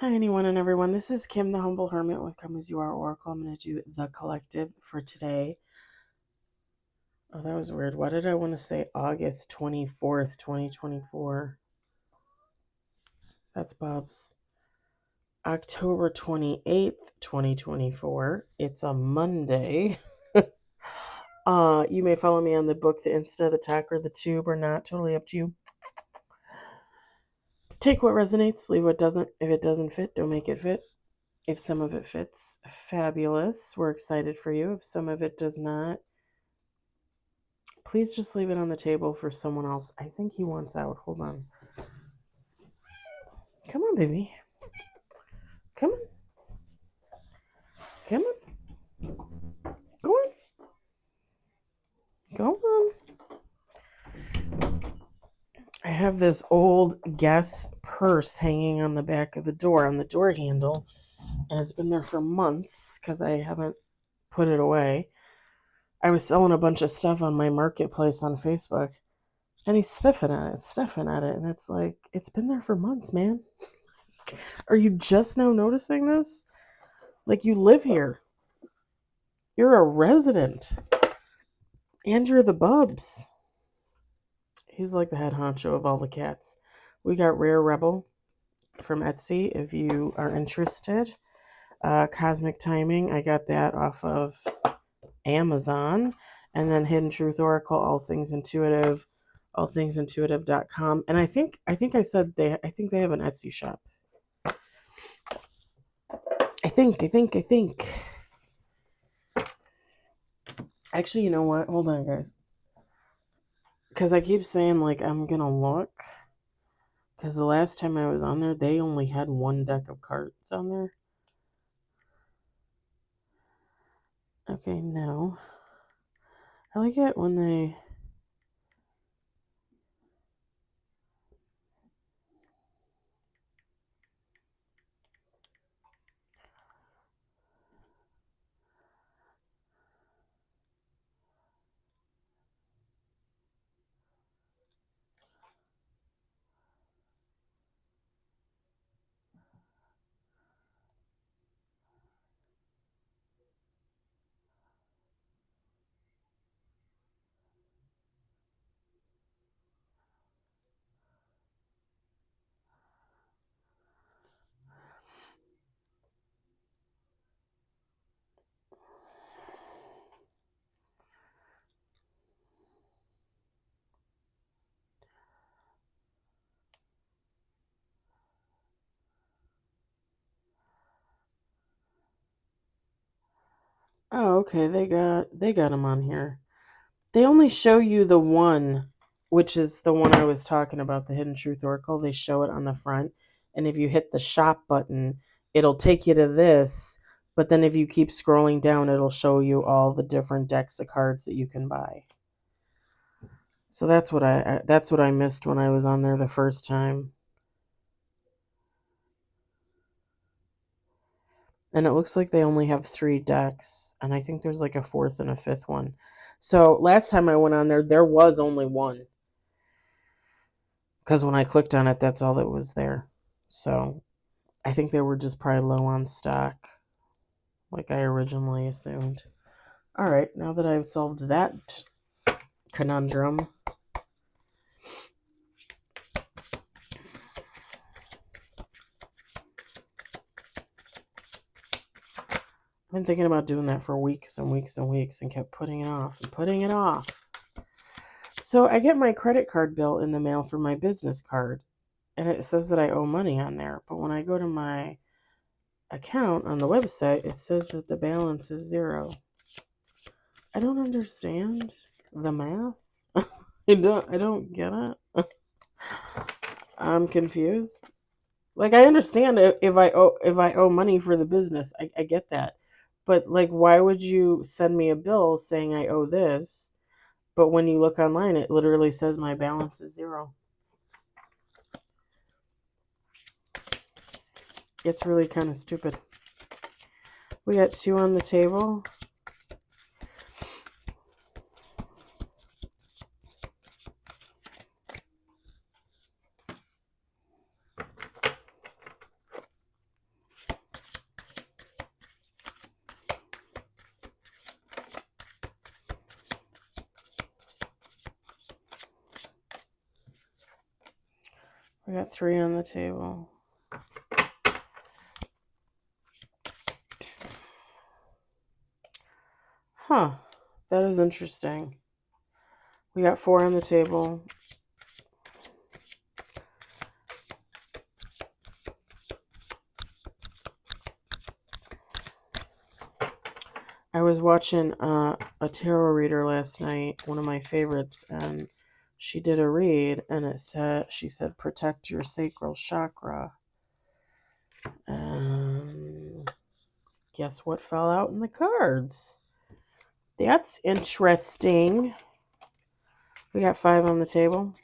Hi, anyone and everyone. This is Kim, the Humble Hermit with Come As You Are Oracle. I'm going to do the collective for today. Oh, that was weird. Why did I want to say August 24th, 2024? That's Bob's. October 28th, 2024. It's a Monday. You may follow me on the book, the Insta, the Talk, or the Tube, or not. Totally up to you. Take what resonates, leave what doesn't. If it doesn't fit, don't make it fit. If some of it fits, fabulous. We're excited for you. If some of it does not, please just leave it on the table for someone else. I think he wants out. Hold on. Come on, baby. Come on. Come on. Go on. Go on. I have this old Guess purse hanging on the back of the door, on the door handle, and it's been there for months because I haven't put it away. I was selling a bunch of stuff on my marketplace on Facebook, and he's sniffing at it, and it's like, it's been there for months, man. Are you just now noticing this? Like, you live here. You're a resident. And you're the Bubs. He's like the head honcho of all the cats. We got Rare Rebel from Etsy if you are interested. Cosmic Timing, I got that off of Amazon. And then Hidden Truth Oracle, All Things Intuitive, allthingsintuitive.com. And I think I said I think they have an Etsy shop. I think. Actually, you know what? Hold on, guys. Because I keep saying, like, I'm going to look. Because the last time I was on there, they only had one deck of cards on there. Okay, no. I like it when they... Oh, okay, they got them on here. They only show you the one, which is the one I was talking about, the Hidden Truth Oracle. They show it on the front. And if you hit the shop button, it'll take you to this. But then if you keep scrolling down, it'll show you all the different decks of cards that you can buy. So that's what I missed when I was on there the first time. And it looks like they only have 3 decks, and I think there's like a 4th and a 5th one. So last time I went on there was only one. Because when I clicked on it, that's all that was there. So I think they were just probably low on stock, like I originally assumed. All right, now that I've solved that conundrum, I've been thinking about doing that for weeks and weeks and weeks and kept putting it off and putting it off. So I get my credit card bill in the mail for my business card, and it says that I owe money on there. But when I go to my account on the website, it says that the balance is 0. I don't understand the math. I don't get it. I'm confused. Like, I understand if I owe money for the business, I get that. But like, why would you send me a bill saying I owe this, but when you look online it literally says my balance is 0? It's really kind of stupid. We got 2 on the table. We got 3 on the table. Huh. That is interesting. We got 4 on the table. I was watching a tarot reader last night, one of my favorites, and she did a read, and she said protect your sacral chakra. Guess what fell out in the cards? That's interesting. We got 5 on the table.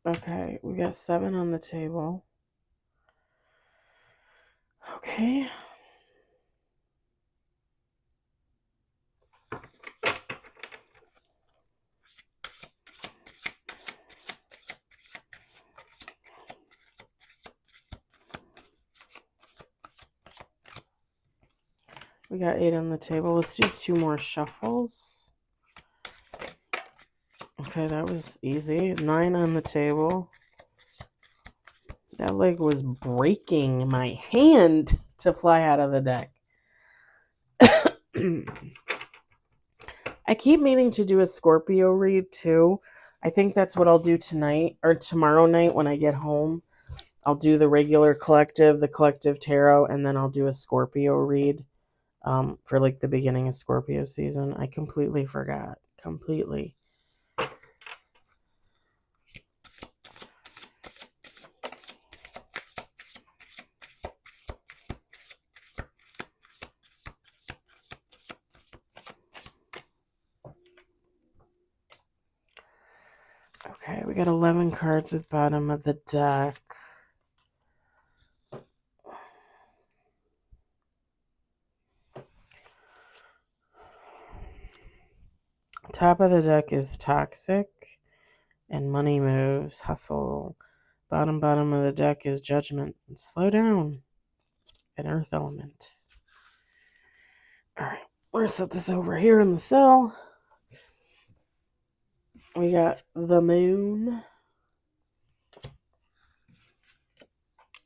Okay, we got 7 on the table. Okay. We got 8 on the table. Let's do 2 more shuffles. Okay, that was easy. 9 on the table. That leg was breaking my hand to fly out of the deck. I keep meaning to do a Scorpio read too. I think that's what I'll do tonight or tomorrow night when I get home. I'll do the regular collective, the collective tarot, and then I'll do a Scorpio read for like the beginning of Scorpio season. I completely forgot. Completely. Okay, we got 11 cards with bottom of the deck. Top of the deck is toxic and money moves, hustle. Bottom of the deck is judgment. Slow down. An earth element. All right, we're gonna set this over here in the cell. We got the moon.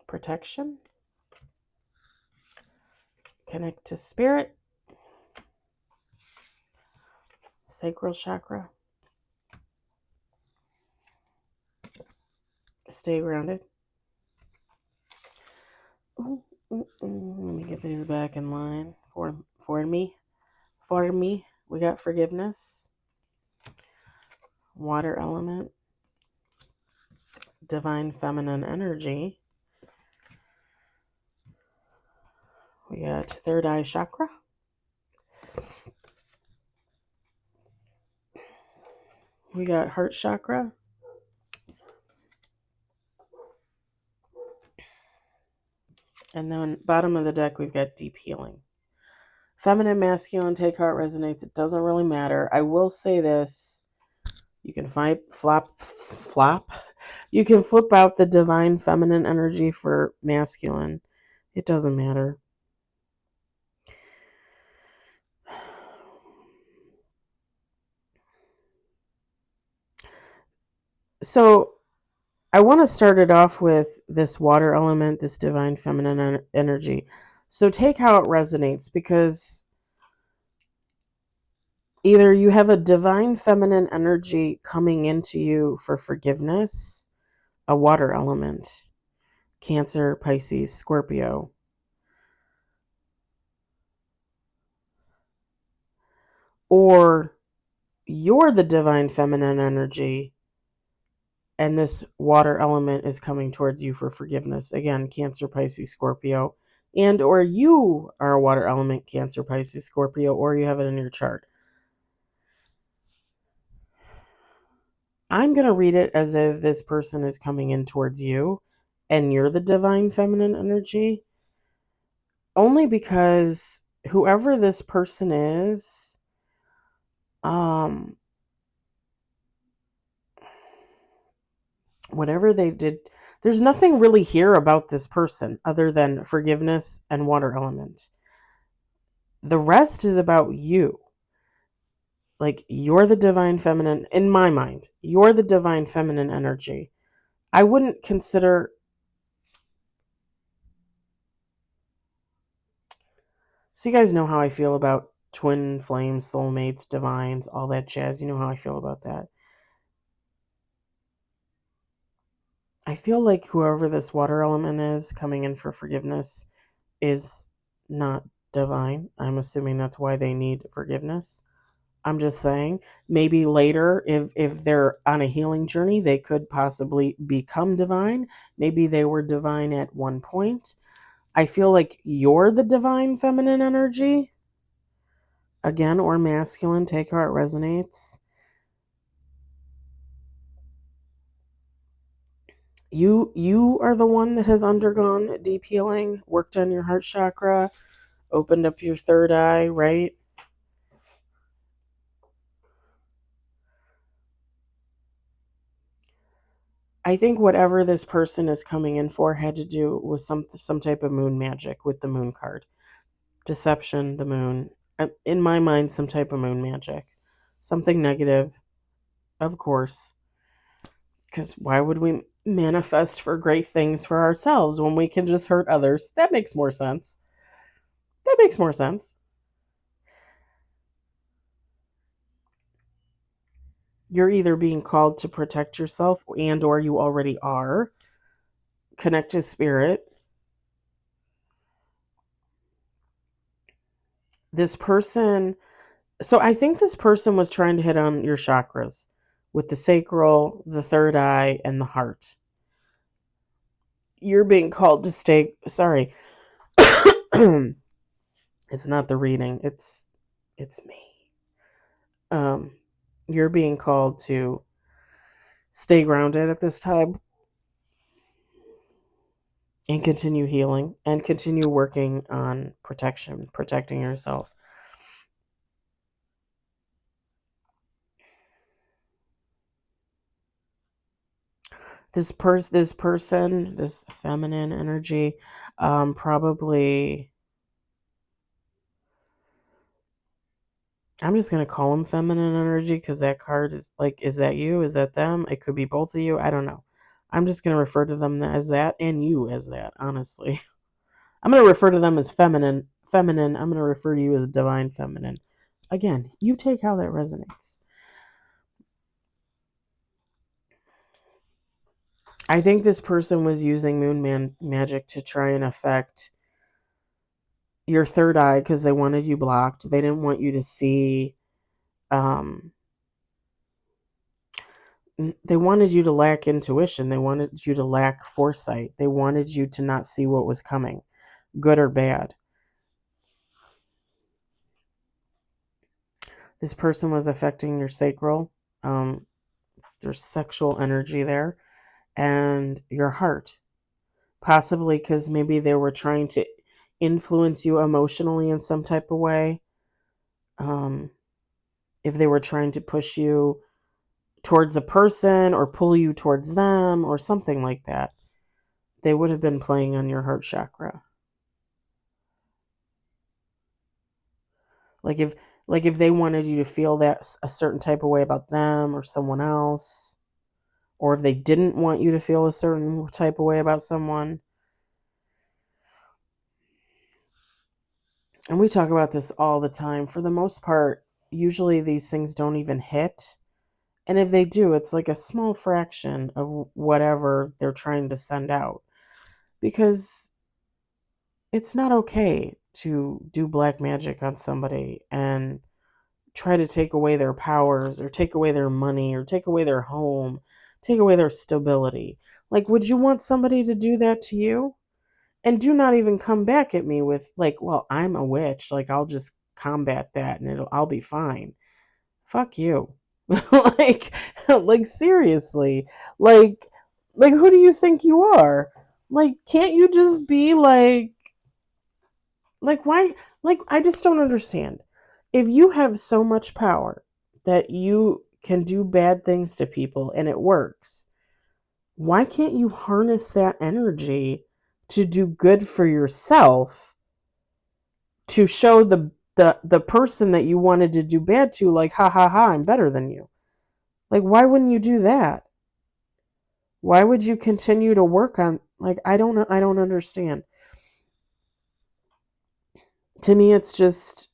Protection. Connect to spirit. Sacral chakra. Stay grounded. Let me get these back in line for me. We got forgiveness. Water element. Divine feminine energy. We got third eye chakra. We got heart chakra. And then bottom of the deck, we've got deep healing. Feminine, masculine, take heart, resonates. It doesn't really matter. I will say this. You can flop. You can flip out the divine feminine energy for masculine. It doesn't matter. So I want to start it off with this water element, this divine feminine energy. So take how it resonates, because either you have a divine feminine energy coming into you for forgiveness, a water element, Cancer, Pisces, Scorpio, or you're the divine feminine energy And this water element is coming towards you for forgiveness. Again, Cancer, Pisces, Scorpio. And or you are a water element, Cancer, Pisces, Scorpio, or you have it in your chart. I'm going to read it as if this person is coming in towards you and you're the divine feminine energy. Only because whoever this person is, whatever they did, there's nothing really here about this person other than forgiveness and water element. The rest is about you. Like, you're the divine feminine, in my mind, you're the divine feminine energy. I wouldn't consider, so you guys know how I feel about twin flames, soulmates, divines, all that jazz. You know how I feel about that. I feel like whoever this water element is coming in for forgiveness is not divine. I'm assuming that's why they need forgiveness. I'm just saying, maybe later, if they're on a healing journey, they could possibly become divine. Maybe they were divine at one point. I feel like you're the divine feminine energy. Again, or masculine, take how it resonates. You are the one that has undergone deep healing, worked on your heart chakra, opened up your third eye, right? I think whatever this person is coming in for had to do with some type of moon magic with the moon card. Deception, the moon. In my mind, some type of moon magic. Something negative, of course. Because why would we manifest for great things for ourselves when we can just hurt others? That makes more sense. That makes more sense. You're either being called to protect yourself and or you already are. Connect to spirit. This person, so I think this person was trying to hit on your chakras with the sacral, the third eye, and the heart. You're being called to stay, sorry. It's not the reading, it's me. You're being called to stay grounded at this time and continue healing and continue working on protecting yourself. This person, this feminine energy, probably, I'm just going to call them feminine energy because that card is like, is that you? Is that them? It could be both of you. I don't know. I'm just going to refer to them as that and you as that, honestly. I'm going to refer to them as feminine. Feminine. I'm going to refer to you as divine feminine. Again, you take how that resonates. I think this person was using moon magic to try and affect your third eye because they wanted you blocked. They didn't want you to see. They wanted you to lack intuition. They wanted you to lack foresight. They wanted you to not see what was coming, good or bad. This person was affecting your sacral. There's sexual energy there, and your heart. Possibly because maybe they were trying to influence you emotionally in some type of way. If they were trying to push you towards a person or pull you towards them or something like that, they would have been playing on your heart chakra. Like if they wanted you to feel that a certain type of way about them or someone else, or if they didn't want you to feel a certain type of way about someone. And we talk about this all the time. For the most part, usually these things don't even hit. And if they do, it's like a small fraction of whatever they're trying to send out. Because it's not okay to do black magic on somebody and try to take away their powers or take away their money or take away their home, take away their stability. Like, would you want somebody to do that to you? And do not even come back at me with like, well, I'm a witch. Like, I'll just combat that and I'll be fine. Fuck you. like, like seriously. Like who do you think you are? Like, can't you just be like why like I just don't understand. If you have so much power that you can do bad things to people and it works, why can't you harness that energy to do good for yourself, to show the person that you wanted to do bad to, like, ha ha ha, I'm better than you? Like, why wouldn't you do that? Why would you continue to work on, like, I don't know, I don't understand. To me, it's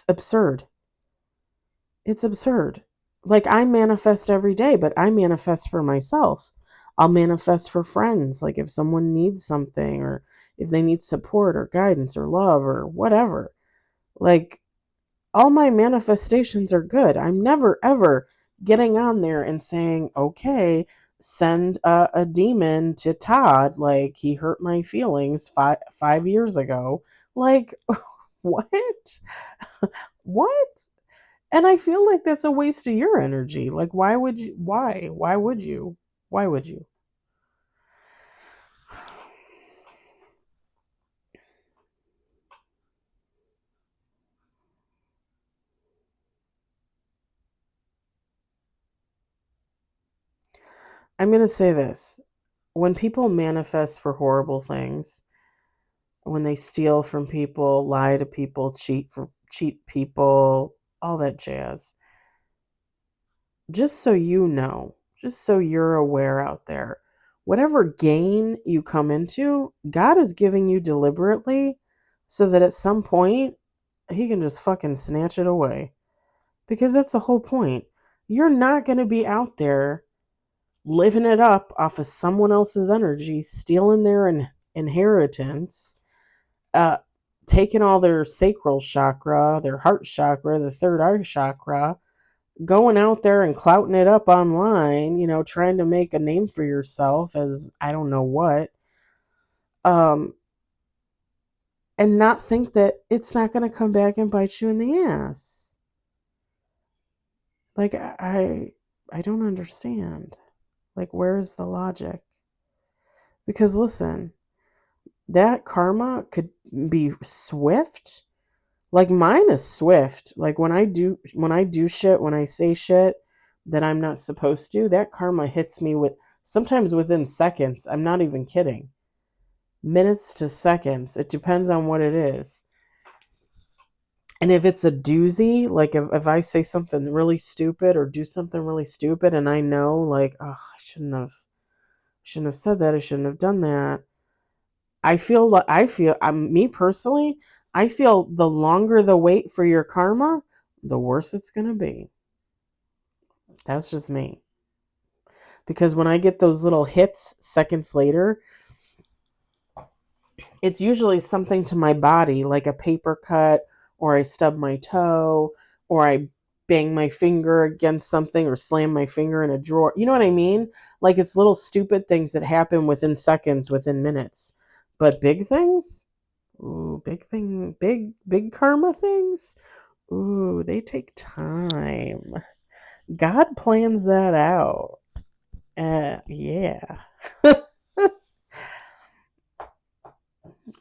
absurd. It's absurd. Like, I manifest every day, but I manifest for myself. I'll manifest for friends. Like, if someone needs something, or if they need support or guidance or love or whatever. Like, all my manifestations are good. I'm never, ever getting on there and saying, okay, send a demon to Todd. Like, he hurt my feelings 5 years ago. Like, what? What? And I feel like that's a waste of your energy. Like, why would you? Why? Why would you? Why would you? I'm going to say this. When people manifest for horrible things, when they steal from people, lie to people, cheat people, all that jazz, just so you know, just so you're aware out there, whatever gain you come into, God is giving you deliberately so that at some point he can just fucking snatch it away. Because that's the whole point. You're not going to be out there living it up off of someone else's energy, stealing their inheritance, uh, taking all their sacral chakra, their heart chakra, the third eye chakra, going out there and clouting it up online, trying to make a name for yourself as I don't know what, um, and not think that it's not going to come back and bite you in the ass. Like, I don't understand. Like, where's the logic? Because listen, that karma could be swift. Like, mine is swift. Like, when I do shit, when I say shit that I'm not supposed to, that karma hits me sometimes within seconds. I'm not even kidding. Minutes to seconds. It depends on what it is. And if it's a doozy, like if I say something really stupid or do something really stupid and I know, like, oh, I shouldn't have said that, I shouldn't have done that. Me personally, I feel the longer the wait for your karma, the worse it's going to be. That's just me. Because when I get those little hits seconds later, it's usually something to my body, like a paper cut, or I stub my toe, or I bang my finger against something, or slam my finger in a drawer. You know what I mean? Like, it's little stupid things that happen within seconds, within minutes. But big things? Ooh, big karma things? Ooh, they take time. God plans that out. Yeah.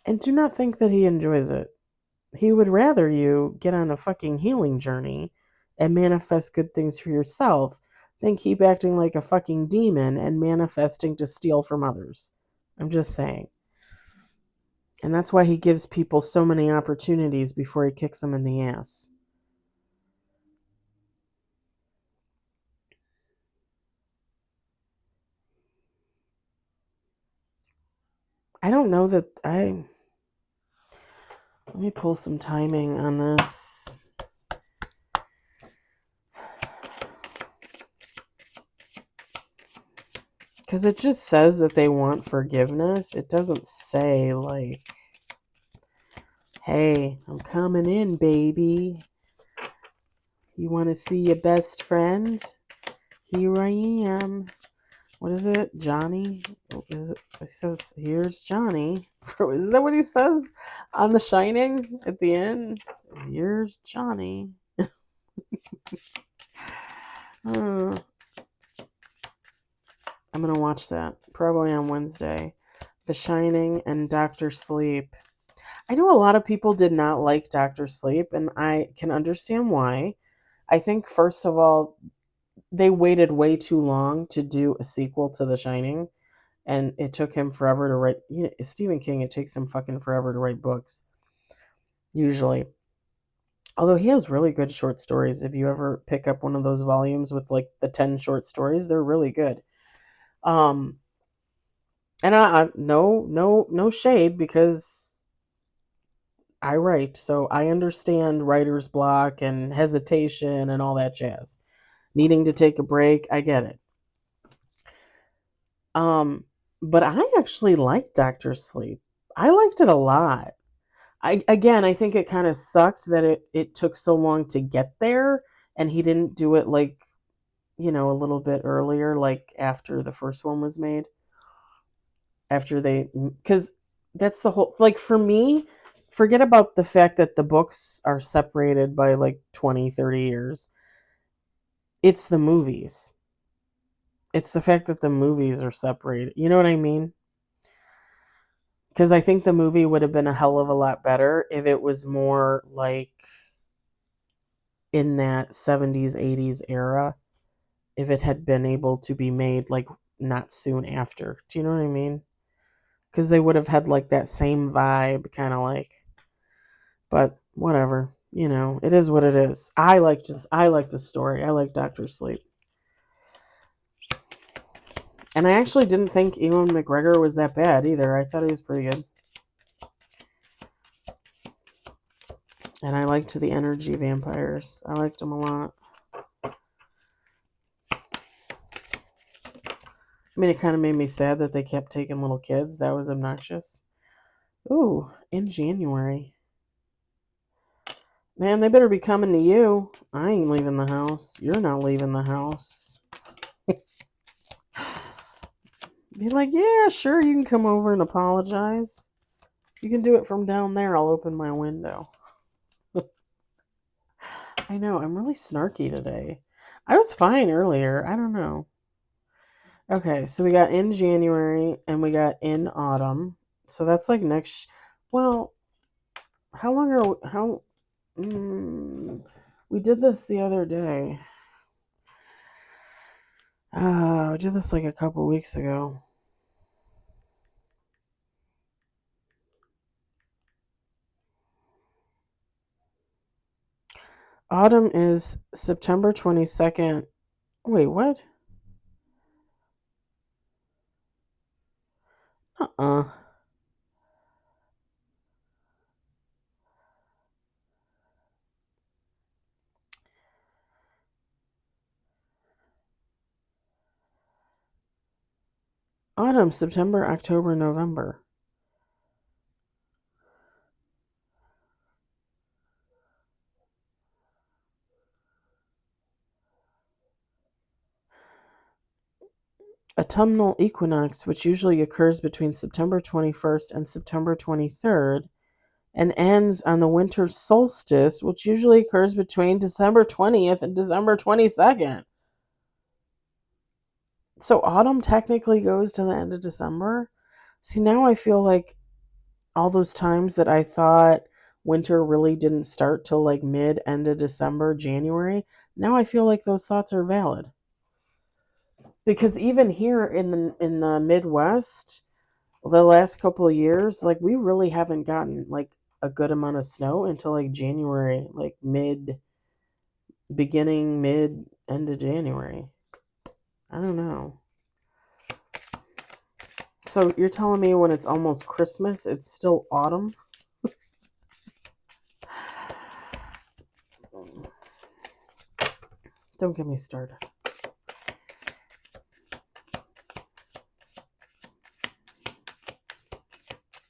And do not think that he enjoys it. He would rather you get on a fucking healing journey and manifest good things for yourself than keep acting like a fucking demon and manifesting to steal from others. I'm just saying. And that's why he gives people so many opportunities before he kicks them in the ass. I don't know that let me pull some timing on this. Because it just says that they want forgiveness. It doesn't say, like, hey, I'm coming in, baby. You want to see your best friend? Here I am. What is it? Johnny? Is it? He says, "Here's Johnny." Is that what he says on The Shining at the end? Here's Johnny. I'm gonna watch that probably on Wednesday. The Shining and Doctor Sleep. I know a lot of people did not like Doctor Sleep, and I can understand why. I think first of all, they waited way too long to do a sequel to The Shining, and it took him forever to write. Stephen King, it takes him fucking forever to write books, usually. Although he has really good short stories. If you ever pick up one of those volumes with like the 10 short stories, they're really good. Um, and I no shade because I write, so I understand writer's block and hesitation and all that jazz. Needing to take a break, I get it. Um, but I actually liked Doctor Sleep. I liked it a lot. I think it kind of sucked that it took so long to get there and he didn't do it like, a little bit earlier, like after the first one was made. After because that's the whole, like for me, forget about the fact that the books are separated by like 20, 30 years. It's the movies. It's the fact that the movies are separated. You know what I mean? Because I think the movie would have been a hell of a lot better if it was more like in that 70s, 80s era, if it had been able to be made like not soon after. Do you know what I mean? Because they would have had like that same vibe, kind of like. But whatever, it is what it is. I like this. I like the story. I like Doctor Sleep. And I actually didn't think Ewan McGregor was that bad either. I thought he was pretty good. And I liked the energy vampires. I liked them a lot. I mean, it kind of made me sad that they kept taking little kids. That was obnoxious. Ooh, in January. Man, they better be coming to you. I ain't leaving the house. You're not leaving the house. Be like, yeah, sure, you can come over and apologize. You can do it from down there. I'll open my window. I know, I'm really snarky today. I was fine earlier. I don't know. Okay, so we got in January and we got in autumn. So that's like next. Well, how long are how? We did this the other day. We did this like a couple weeks ago. Autumn is September 22nd. Wait, what? Uh-uh. Autumn, September, October, November. Autumnal equinox, which usually occurs between September 21st and September 23rd, and ends on the winter solstice, which usually occurs between December 20th and December 22nd. So autumn technically goes to the end of December. See, now I feel like all those times that I thought winter really didn't start till like end of December, January, now I feel like those thoughts are valid. Because even here in the Midwest, the last couple of years, like we really haven't gotten like a good amount of snow until like January, like mid end of January. I don't know. So you're telling me when it's almost Christmas, it's still autumn? Don't get me started.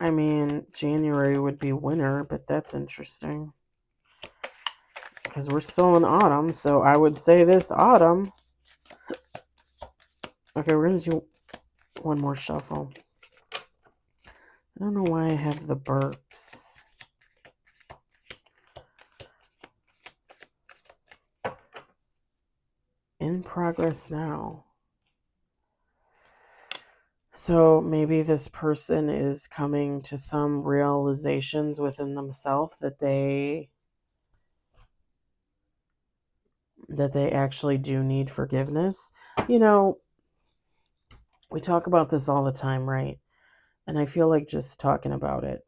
I mean, January would be winter, but that's interesting. Because we're still in autumn, so I would say this autumn. Okay, we're going to do one more shuffle. I don't know why I have the burps. In progress now. So maybe this person is coming to some realizations within themselves that they actually do need forgiveness. You know, we talk about this all the time, right? And I feel like just talking about it.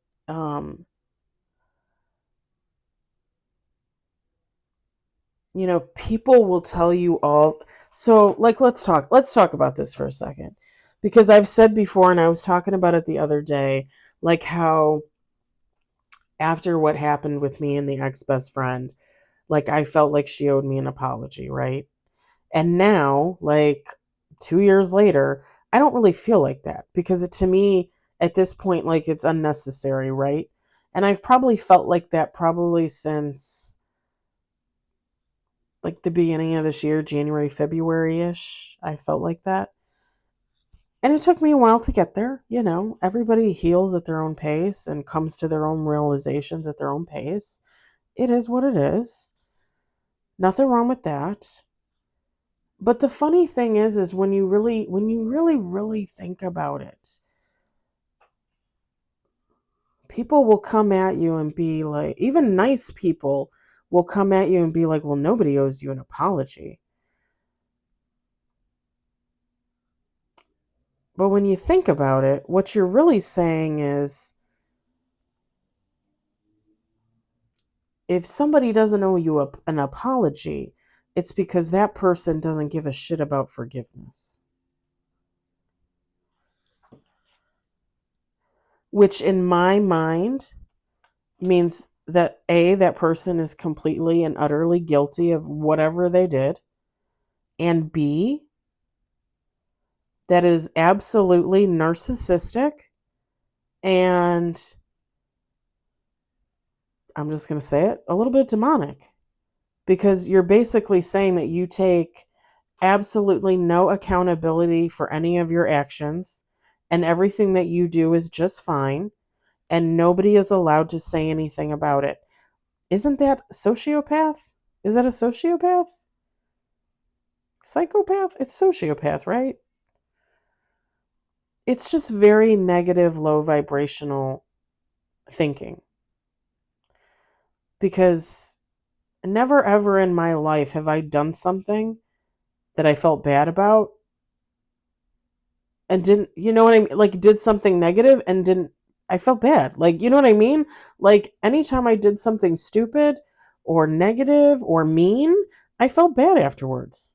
You know, people will tell you all. So, like, let's talk about this for a second, because I've said before, and I was talking about it the other day, like how after what happened with me and the ex best friend, like I felt like she owed me an apology, right? And now, like 2 years later, I don't really feel like that, because to me, at this point, like it's unnecessary, right? And I've probably felt like that probably since like the beginning of this year, January, February ish. I felt like that. And it took me a while to get there. You know, everybody heals at their own pace and comes to their own realizations at their own pace. It is what it is. Nothing wrong with that. But the funny thing is when you really think about it, people will come at you and be like, even nice people will come at you and be like, well, nobody owes you an apology. But when you think about it, what you're really saying is, if somebody doesn't owe you an apology, it's because that person doesn't give a shit about forgiveness. Which in my mind means that A, that person is completely and utterly guilty of whatever they did, and B, that is absolutely narcissistic, and I'm just going to say it, a little bit demonic, because you're basically saying that you take absolutely no accountability for any of your actions, and everything that you do is just fine, and nobody is allowed to say anything about it. Isn't that sociopath? Is that a sociopath? Psychopath? It's sociopath, right? It's just very negative, low vibrational thinking. Because never ever in my life have I done something that I felt bad about and didn't, you know what I mean? Like, did something negative and didn't, I felt bad. Like, you know what I mean? Like, anytime I did something stupid or negative or mean, I felt bad afterwards.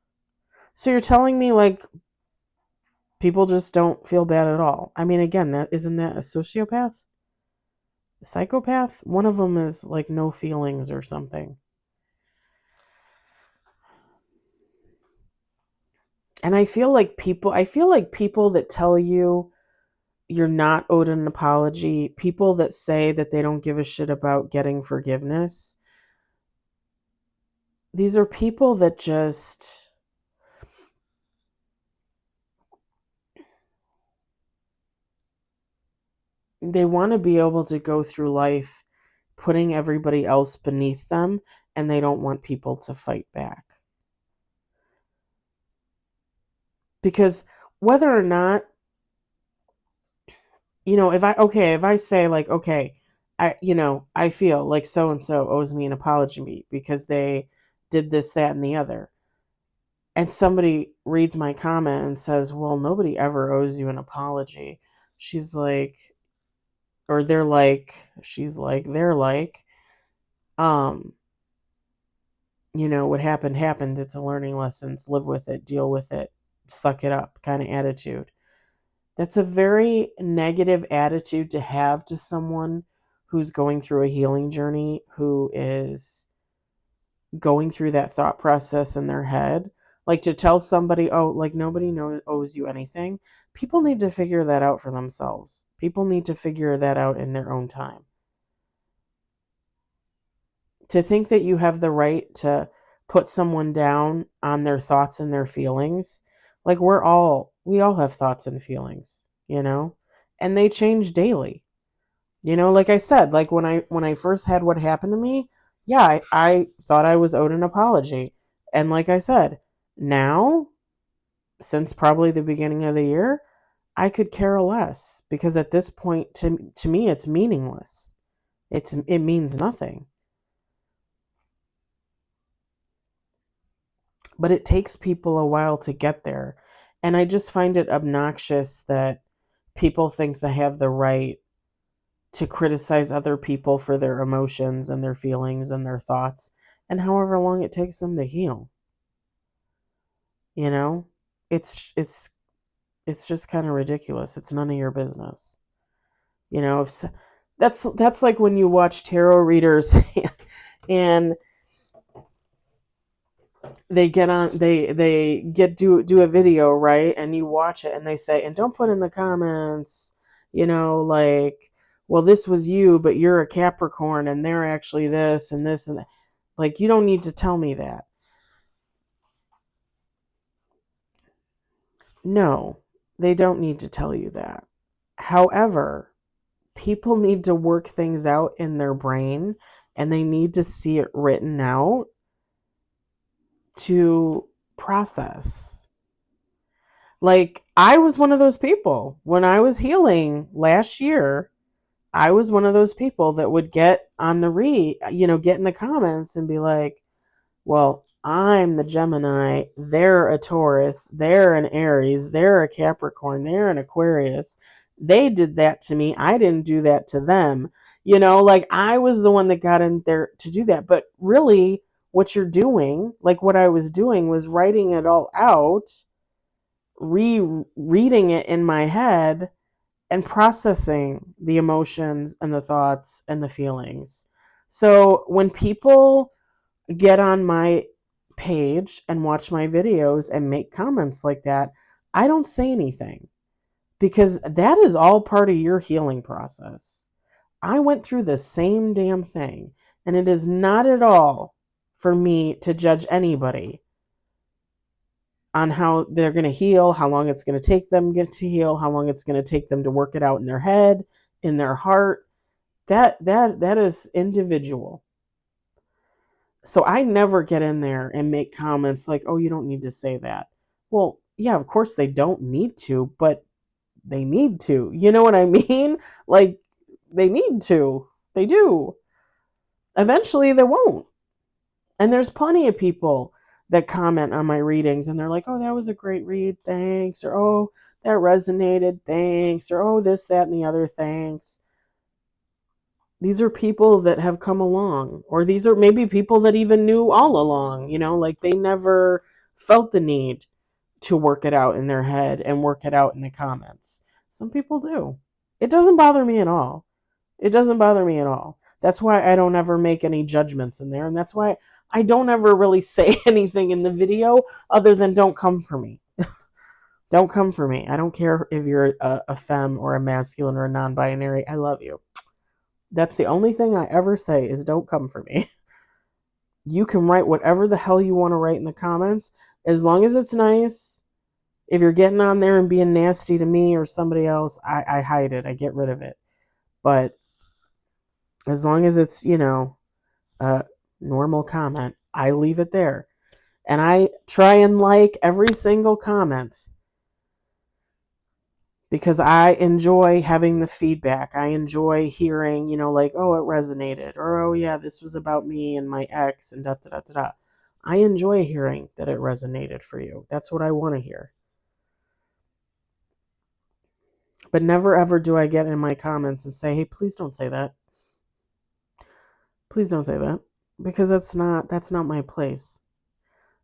So you're telling me, like, people just don't feel bad at all? I mean, again, that isn't that a sociopath? A psychopath? One of them is like no feelings or something. And I feel like people that tell you you're not owed an apology, people that say that they don't give a shit about getting forgiveness, these are people that just, they want to be able to go through life putting everybody else beneath them, and they don't want people to fight back. Because whether or not, you know, if I say like, okay, I feel like so and so owes me an apology because they did this, that, and the other, and somebody reads my comment and says, well, nobody ever owes you an apology. She's like, or they're like, she's like, they're like, um, what happened happened. It's a learning lesson. Live with it, deal with it, suck it up kind of attitude. That's a very negative attitude to have to someone who's going through a healing journey, who is going through that thought process in their head. Like, to tell somebody, oh, like nobody owes you anything. People need to figure that out for themselves. People need to figure that out in their own time. To think that you have the right to put someone down on their thoughts and their feelings, Like we all have thoughts and feelings, and they change daily. Like I said, like when I first had what happened to me, yeah, I thought I was owed an apology. And like I said, now, since probably the beginning of the year, I could care less because at this point to me it's meaningless. It means nothing. But it takes people a while to get there. And I just find it obnoxious that people think they have the right to criticize other people for their emotions and their feelings and their thoughts and however long it takes them to heal. You know? It's just kind of ridiculous. It's none of your business. If that's like when you watch tarot readers and they get on they get do a video, right? And you watch it and they say, and don't put in the comments, like, well, this was you, but you're a Capricorn and they're actually this and this and that. Like, you don't need to tell me that. No, they don't need to tell you that. However, people need to work things out in their brain and they need to see it written out to process. Like, I was one of those people when I was healing last year. I was one of those people that would get on the get in the comments and be like, well, I'm the Gemini, they're a Taurus, they're an Aries, they're a Capricorn, they're an Aquarius. They did that to me. I didn't do that to them. Like, I was the one that got in there to do that. But really, what you're doing, like what I was doing, was writing it all out, rereading it in my head, and processing the emotions and the thoughts and the feelings. So when people get on my page and watch my videos and make comments like that, I don't say anything because that is all part of your healing process. I went through the same damn thing, and it is not at all for me to judge anybody on how they're going to heal, how long it's going to take them to heal, how long it's going to take them to work it out in their head, in their heart. That is individual. So I never get in there and make comments like, "Oh, you don't need to say that." Well, yeah, of course they don't need to, but they need to. You know what I mean? Like, they need to. They do. Eventually they won't. And there's plenty of people that comment on my readings and they're like, "Oh, that was a great read, thanks," or "Oh, that resonated, thanks," or "Oh, this, that, and the other, thanks." These are people that have come along, or these are maybe people that even knew all along, like they never felt the need to work it out in their head and work it out in the comments. Some people do. It doesn't bother me at all. It doesn't bother me at all. That's why I don't ever make any judgments in there. And that's why I don't ever really say anything in the video other than don't come for me. Don't come for me. I don't care if you're a femme or a masculine or a non-binary. I love you. That's the only thing I ever say is don't come for me. You can write whatever the hell you want to write in the comments as long as it's nice. If you're getting on there and being nasty to me or somebody else, I hide it. I get rid of it. But as long as it's, a normal comment, I leave it there. And I try and like every single comment because I enjoy having the feedback. I enjoy hearing, like, "Oh, it resonated," or "Oh, yeah, this was about me and my ex," and da da da da da. I enjoy hearing that it resonated for you. That's what I want to hear. But never ever do I get in my comments and say, "Hey, please don't say that. Please don't say that," because that's not my place.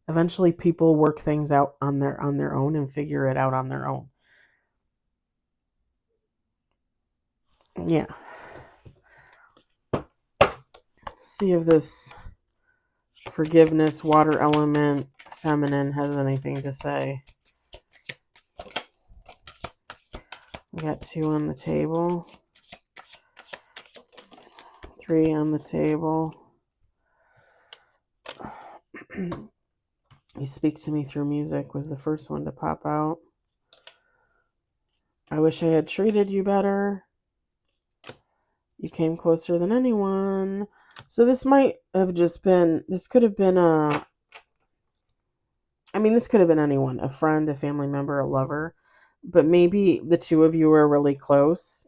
Eventually people work things out on their own and figure it out on their own. Yeah. Let's see if this forgiveness water element feminine has anything to say. We got 2 on the table. 3 on the table. You Speak to Me Through Music was the first one to pop out. I Wish I Had Treated You Better. You Came Closer Than Anyone. So this might have just been, this could have been this could have been anyone, a friend, a family member, a lover, but maybe the two of you were really close,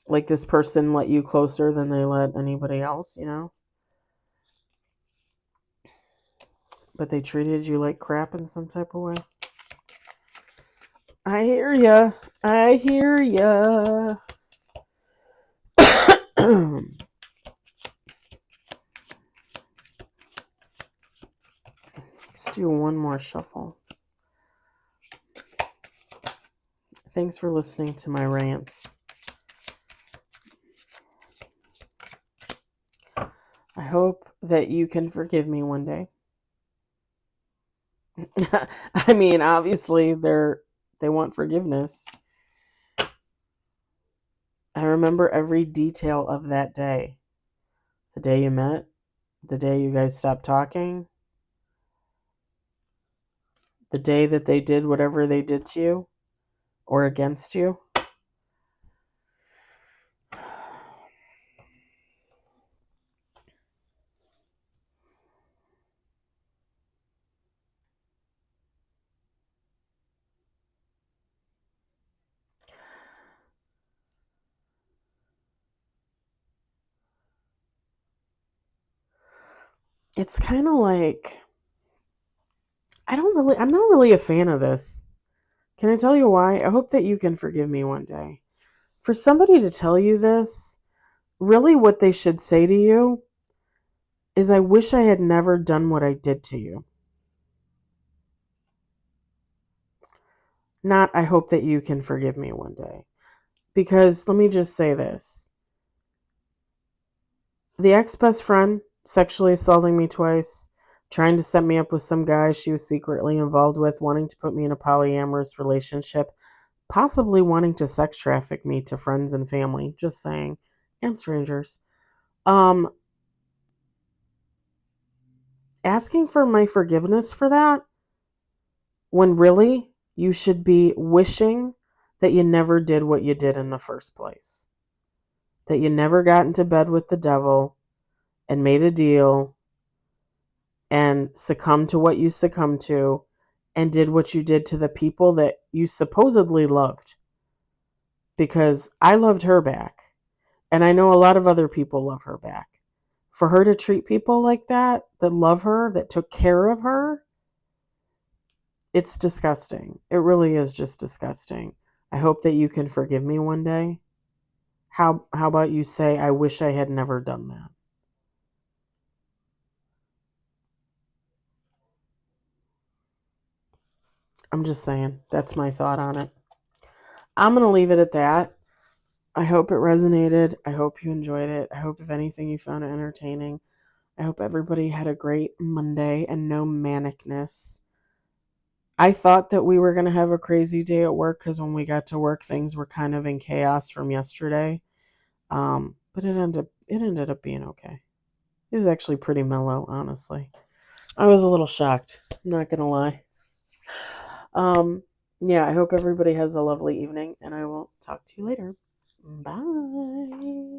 like this person let you closer than they let anybody else, but they treated you like crap in some type of way. I hear ya. I hear ya. Let's do one more shuffle. Thanks for listening to my rants. I hope that you can forgive me one day. I mean, obviously, they want forgiveness. I remember every detail of that day. The day you met, the day you guys stopped talking, the day that they did whatever they did to you or against you. It's kind of like, I'm not really a fan of this. Can I tell you why? I hope that you can forgive me one day. For somebody to tell you this, really what they should say to you is, I wish I had never done what I did to you. Not, I hope that you can forgive me one day. Because let me just say this. The ex-best friend sexually assaulting me twice, trying to set me up with some guy she was secretly involved with, wanting to put me in a polyamorous relationship, possibly wanting to sex traffic me to friends and family, just saying, and strangers. Asking for my forgiveness for that, when really you should be wishing that you never did what you did in the first place. That you never got into bed with the devil and made a deal and succumbed to what you succumbed to and did what you did to the people that you supposedly loved. Because I loved her back. And I know a lot of other people love her back. For her to treat people like that love her, that took care of her, it's disgusting. It really is just disgusting. I hope that you can forgive me one day. How about you say, I wish I had never done that? I'm just saying. That's my thought on it. I'm going to leave it at that. I hope it resonated. I hope you enjoyed it. I hope, if anything, you found it entertaining. I hope everybody had a great Monday and no manicness. I thought that we were going to have a crazy day at work because when we got to work, things were kind of in chaos from yesterday. But it ended up being okay. It was actually pretty mellow, honestly. I was a little shocked, I'm not going to lie. Yeah, I hope everybody has a lovely evening, and I will talk to you later. Bye.